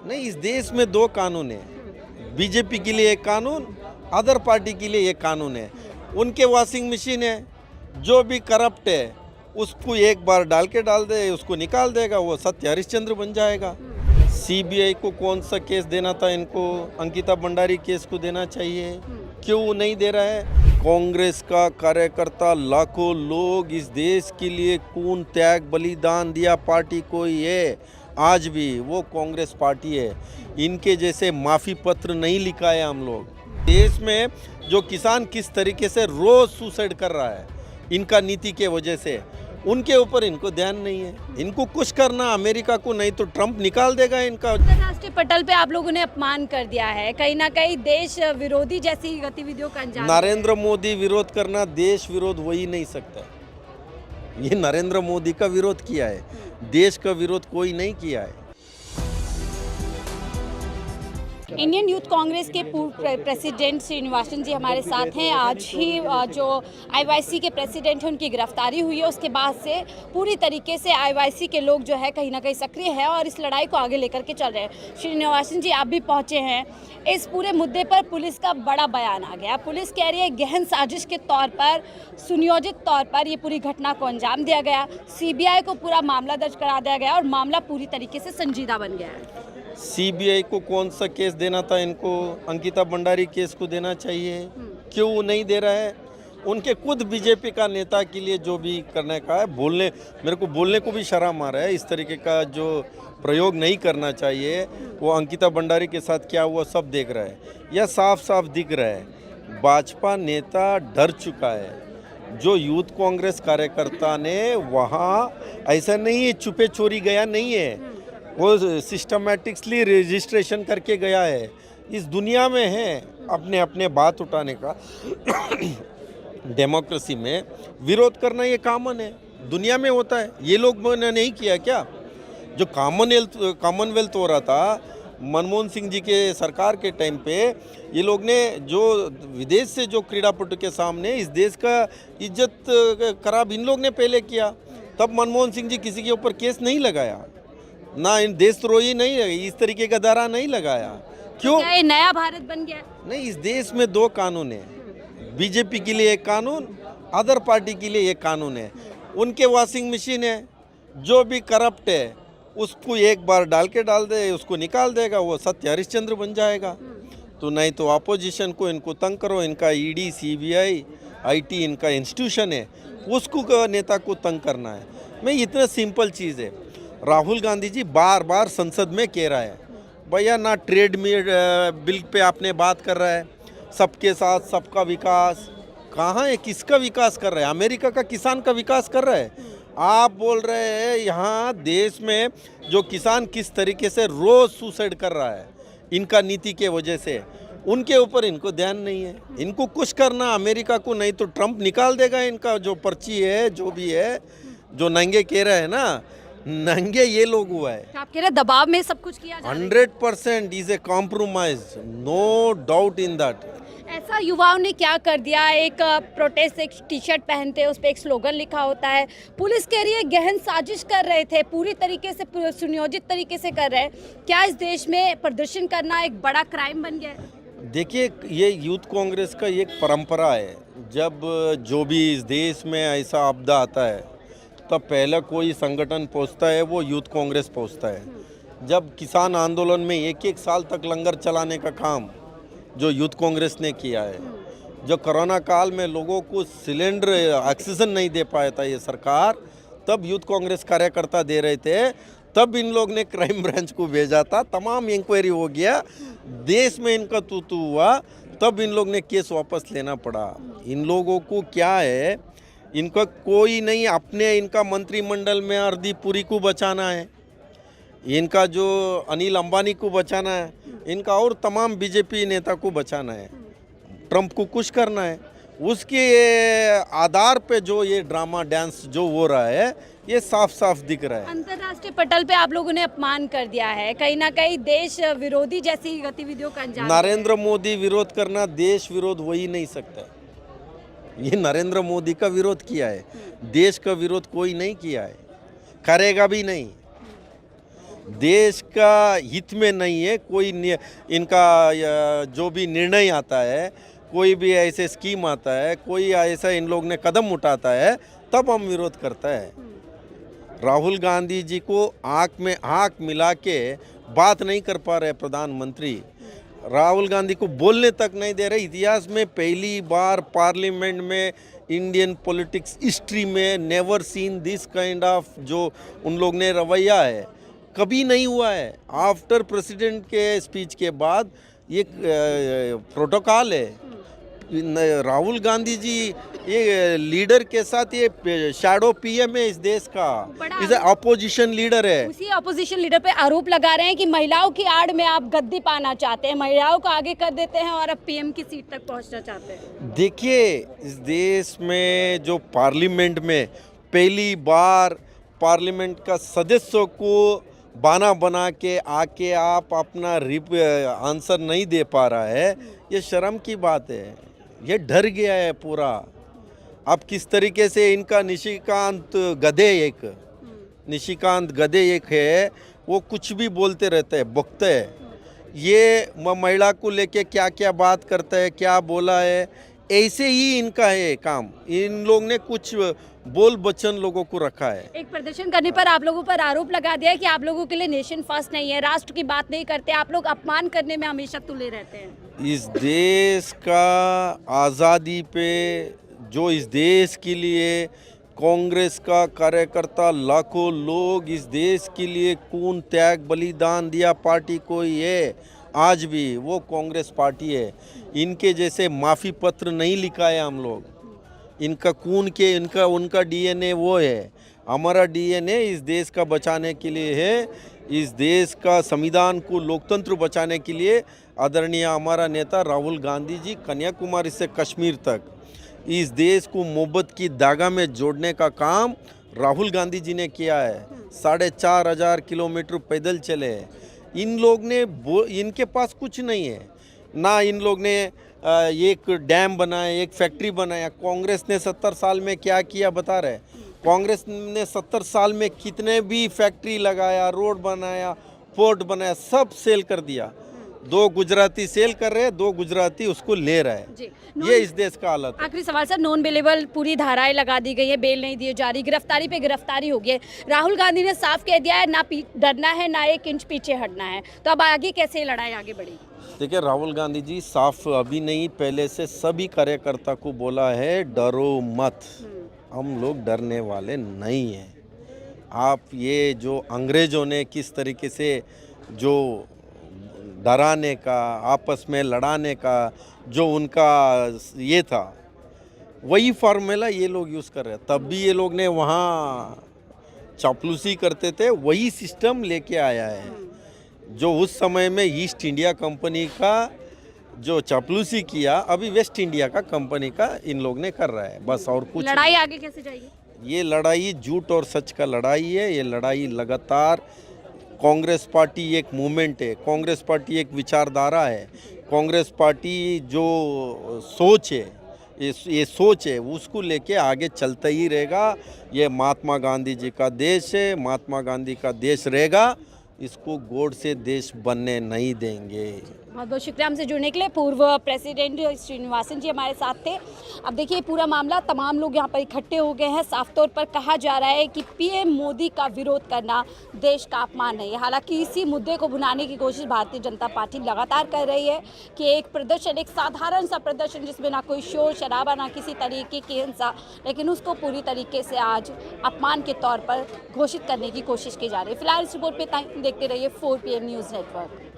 नहीं, इस देश में दो कानून है। बीजेपी के लिए एक कानून, अदर पार्टी के लिए एक कानून है। उनके वॉशिंग मशीन है, जो भी करप्ट है उसको एक बार डाल दे, उसको निकाल देगा, वो सत्य हरिश्चंद्र बन जाएगा। सीबीआई को कौन सा केस देना था इनको? अंकिता भंडारी केस को देना चाहिए, क्यों नहीं दे रहा है? कांग्रेस का कार्यकर्ता लाखों लोग इस देश के लिए खून त्याग बलिदान दिया पार्टी को, ये आज भी वो कांग्रेस पार्टी है। इनके जैसे माफ़ी पत्र नहीं लिखा है हम लोग। देश में जो किसान किस तरीके से रोज सुसाइड कर रहा है इनका नीति के वजह से, उनके ऊपर इनको ध्यान नहीं है। इनको कुछ करना अमेरिका को, नहीं तो ट्रंप निकाल देगा इनका। अंतर्राष्ट्रीय पटल पे आप लोगों ने अपमान कर दिया है, कहीं ना कहीं देश विरोधी जैसी गतिविधियों का अंजाम। नरेंद्र मोदी विरोध करना देश विरोध हो ही नहीं सकता। ये नरेंद्र मोदी का विरोध किया है, देश का विरोध कोई नहीं किया है। इंडियन यूथ कांग्रेस के पूर्व प्रेसिडेंट श्रीनिवासन जी हमारे साथ हैं। आज ही जो आईवाईसी के प्रेसिडेंट हैं उनकी गिरफ्तारी हुई है, उसके बाद से पूरी तरीके से आईवाईसी के लोग जो है कहीं ना कहीं सक्रिय है और इस लड़ाई को आगे लेकर के चल रहे हैं। श्रीनिवासन जी, आप भी पहुंचे हैं। इस पूरे मुद्दे पर पुलिस का बड़ा बयान आ गया। पुलिस कह रही है गहन साजिश के तौर पर, सुनियोजित तौर पर ये पूरी घटना को अंजाम दिया गया। सीबीआई को पूरा मामला दर्ज करा दिया गया और मामला पूरी तरीके से संजीदा बन गया है। सीबीआई को कौन सा केस देना था इनको? अंकिता भंडारी केस को देना चाहिए, क्यों नहीं दे रहा है? उनके खुद बीजेपी का नेता के लिए जो भी करने का है, मेरे को बोलने को भी शर्म आ रहा है। इस तरीके का जो प्रयोग नहीं करना चाहिए। वो अंकिता भंडारी के साथ क्या हुआ सब देख रहा है, यह साफ साफ दिख रहा है। भाजपा नेता डर चुका है। जो यूथ कांग्रेस कार्यकर्ता ने वहाँ, ऐसा नहीं है चुपे चोरी गया नहीं है, वो सिस्टमेटिकली रजिस्ट्रेशन करके गया है। इस दुनिया में है अपने अपने बात उठाने का डेमोक्रेसी में विरोध करना ये कॉमन है, दुनिया में होता है। ये लोग ने नहीं किया क्या? जो कॉमनवेल्थ हो रहा था मनमोहन सिंह जी के सरकार के टाइम पे, ये लोग ने जो विदेश से जो क्रीड़ापटु के सामने इस देश का इज्जत खराब इन लोग ने पहले किया। तब मनमोहन सिंह जी किसी के ऊपर केस नहीं लगाया, ना इन देशद्रोही नहीं, इस तरीके का दारा नहीं लगाया। क्यों? क्या ये नया भारत बन गया? नहीं, इस देश में दो कानून है। बीजेपी के लिए एक कानून, अदर पार्टी के लिए एक कानून है। उनके वॉशिंग मशीन है, जो भी करप्ट है उसको एक बार डाल दे, उसको निकाल देगा, वो सत्य हरिश्चंद्र बन जाएगा। तो नहीं तो अपोजिशन को इनको तंग करो। इनका ईडी, सीबीआई, आईटी इनका इंस्टीट्यूशन है, उसको नेता को तंग करना है। मैं इतना सिंपल चीज़ है। राहुल गांधी जी बार बार संसद में कह रहा है, भैया ना ट्रेड बिल पे आपने बात कर रहा है, सबके साथ सबका विकास। कहाँ है? किसका विकास कर रहा है? अमेरिका का किसान का विकास कर रहा है। आप बोल रहे हैं यहाँ देश में जो किसान किस तरीके से रोज सुसाइड कर रहा है इनका नीति के वजह से, उनके ऊपर इनको ध्यान नहीं है। इनको कुछ करना अमेरिका को, नहीं तो ट्रंप निकाल देगा इनका जो पर्ची है, जो भी है। जो नंगे कह रहे हैं ना, नंगे ये लोग हुआ है। आप कह रहे दबाव में सब कुछ किया जा रहा है? 100% is a compromise, no doubt in that. ऐसा युवाओं ने क्या कर दिया? एक प्रोटेस्ट, एक टी शर्ट पहनते हैं, उस पर एक स्लोगन लिखा होता है। पुलिस कह रही है गहन साजिश कर रहे थे, पूरी तरीके से सुनियोजित तरीके से कर रहे हैं। क्या इस देश में प्रदर्शन करना एक बड़ा क्राइम बन गया है? देखिए, ये यूथ कांग्रेस का एक परंपरा है। जब जो भी इस देश में ऐसा आपदा आता है तब पहला कोई संगठन पहुंचता है, वो यूथ कांग्रेस पहुंचता है। जब किसान आंदोलन में एक साल तक लंगर चलाने का काम जो यूथ कांग्रेस ने किया है, जो कोरोना काल में लोगों को सिलेंडर, ऑक्सीजन नहीं दे पाया था ये सरकार, तब यूथ कांग्रेस कार्यकर्ता दे रहे थे। तब इन लोग ने क्राइम ब्रांच को भेजा था, तमाम इंक्वायरी हो गया, देश में इनका तू हुआ, तब इन लोग ने केस वापस लेना पड़ा। इन लोगों को क्या है, इनका कोई नहीं, अपने इनका मंत्रिमंडल में हरदीप पुरी को बचाना है, इनका जो अनिल अंबानी को बचाना है, इनका और तमाम बीजेपी नेता को बचाना है, ट्रंप को कुछ करना है। उसके आधार पे जो ये ड्रामा डांस जो हो रहा है, ये साफ साफ दिख रहा है। अंतर्राष्ट्रीय पटल पे आप लोगों ने अपमान कर दिया है, कहीं ना कहीं देश विरोधी जैसी गतिविधियों का अंजाम। नरेंद्र मोदी विरोध करना देश विरोध हो ही नहीं सकता। ये नरेंद्र मोदी का विरोध किया है, देश का विरोध कोई नहीं किया है, करेगा भी नहीं। देश का हित में नहीं है कोई इनका जो भी निर्णय आता है, कोई भी ऐसे स्कीम आता है, कोई ऐसा इन लोग ने कदम उठाता है, तब हम विरोध करता है। राहुल गांधी जी को आँख में आँख मिला के बात नहीं कर पा रहे प्रधानमंत्री। राहुल गांधी को बोलने तक नहीं दे रहे। इतिहास में पहली बार पार्लियामेंट में इंडियन पॉलिटिक्स हिस्ट्री में never seen this kind of जो उन लोग ने रवैया है, कभी नहीं हुआ है। आफ्टर प्रेसिडेंट के स्पीच के बाद ये प्रोटोकॉल है। राहुल गांधी जी ये लीडर के साथ ये शैडो पीएम है इस देश का, इस अपोजिशन लीडर है। उसी अपोजिशन लीडर पे आरोप लगा रहे हैं कि महिलाओं की आड़ में आप गद्दी पाना चाहते हैं, महिलाओं को आगे कर देते हैं और अब पीएम की सीट तक पहुंचना चाहते हैं। देखिए, इस देश में जो पार्लियामेंट में पहली बार पार्लियामेंट का सदस्यों को बाना बना के आके आप अपना आंसर नहीं दे पा रहा है, ये शर्म की बात है। ये डर गया है पूरा। अब किस तरीके से इनका निशिकांत गधे एक है, वो कुछ भी बोलते रहते हैं, बकते हैं। ये महिला को लेके क्या क्या बात करता है, क्या बोला है, ऐसे ही इनका है काम। इन लोग ने कुछ बोल बच्चन लोगों को रखा है। एक प्रदर्शन करने पर आप लोगों पर आरोप लगा दिया है कि आप लोगों के लिए नेशन फर्स्ट नहीं है, राष्ट्र की बात नहीं करते, आप लोग अपमान करने में हमेशा तुले रहते हैं। इस देश का आज़ादी पे जो इस देश के लिए कांग्रेस का कार्यकर्ता लाखों लोग इस देश के लिए खून त्याग बलिदान दिया पार्टी को, ये आज भी वो कांग्रेस पार्टी है। इनके जैसे माफ़ी पत्र नहीं लिखा है हम लोग। इनका खून के उनका डीएनए वो है। हमारा डीएनए इस देश का बचाने के लिए है, इस देश का संविधान को लोकतंत्र बचाने के लिए। आदरणीय हमारा नेता राहुल गांधी जी कन्याकुमारी से कश्मीर तक इस देश को मोहब्बत की धागा में जोड़ने का काम राहुल गांधी जी ने किया है। 4,500 किलोमीटर पैदल चले। इन लोग ने इनके पास कुछ नहीं है ना। इन लोग ने एक डैम बनाया, एक फैक्ट्री बनाया। कांग्रेस ने 70 साल में क्या किया बता रहे? कांग्रेस ने 70 साल में कितने भी फैक्ट्री लगाया, रोड बनाया, पोर्ट बनाया, सब सेल कर दिया। 2 गुजराती सेल कर रहे हैं, 2 गुजराती उसको ले रहा है। ये इस देश का हालत है। आखिरी सवाल सर, नॉन बेलेबल पूरी धाराएं लगा दी गई है, बेल नहीं दी जा रही, गिरफ्तारी पे गिरफ्तारी हो गई है। राहुल गांधी ने साफ कह दिया है ना डरना है ना 1 इंच पीछे हटना है। तो अब आगे कैसे लड़ाई आगे बढ़ेगी? देखिए, राहुल गांधी जी साफ अभी नहीं, पहले से सभी कार्यकर्ता को बोला है डरो मत। हम लोग डरने वाले नहीं हैं। आप ये जो अंग्रेज़ों ने किस तरीके से जो डराने का, आपस में लड़ाने का जो उनका ये था, वही फार्मूला ये लोग यूज़ कर रहे हैं। तब भी ये लोग ने वहाँ चापलूसी करते थे, वही सिस्टम लेके आया है। जो उस समय में ईस्ट इंडिया कंपनी का जो चापलूसी किया, अभी वेस्ट इंडिया का कंपनी का इन लोग ने कर रहा है, बस। और कुछ लड़ाई आगे कैसे जाएगी? ये लड़ाई झूठ और सच का लड़ाई है। ये लड़ाई लगातार, कांग्रेस पार्टी एक मूवमेंट है, कांग्रेस पार्टी एक विचारधारा है, कांग्रेस पार्टी जो सोच है, ये सोच है, उसको लेके आगे चलता ही रहेगा। ये महात्मा गांधी जी का देश है, महात्मा गांधी का देश रहेगा। इसको गोद से देश बनने नहीं देंगे। बहुत बहुत शुक्रिया हमसे जुड़ने के लिए। पूर्व प्रेसिडेंट श्रीनिवासन जी हमारे साथ थे। अब देखिए, पूरा मामला, तमाम लोग यहाँ पर इकट्ठे हो गए हैं। साफ तौर पर कहा जा रहा है कि पीएम मोदी का विरोध करना देश का अपमान है। हालांकि इसी मुद्दे को भुनाने की कोशिश भारतीय जनता पार्टी लगातार कर रही है कि एक प्रदर्शन, एक साधारण सा प्रदर्शन जिसमें ना कोई शोर शराबा, ना किसी तरीके की हिंसा, लेकिन उसको पूरी तरीके से आज अपमान के तौर पर घोषित करने की कोशिश की जा रही है। फिलहाल इस रिपोर्ट पे देखते रहिए 4 PM न्यूज़ नेटवर्क।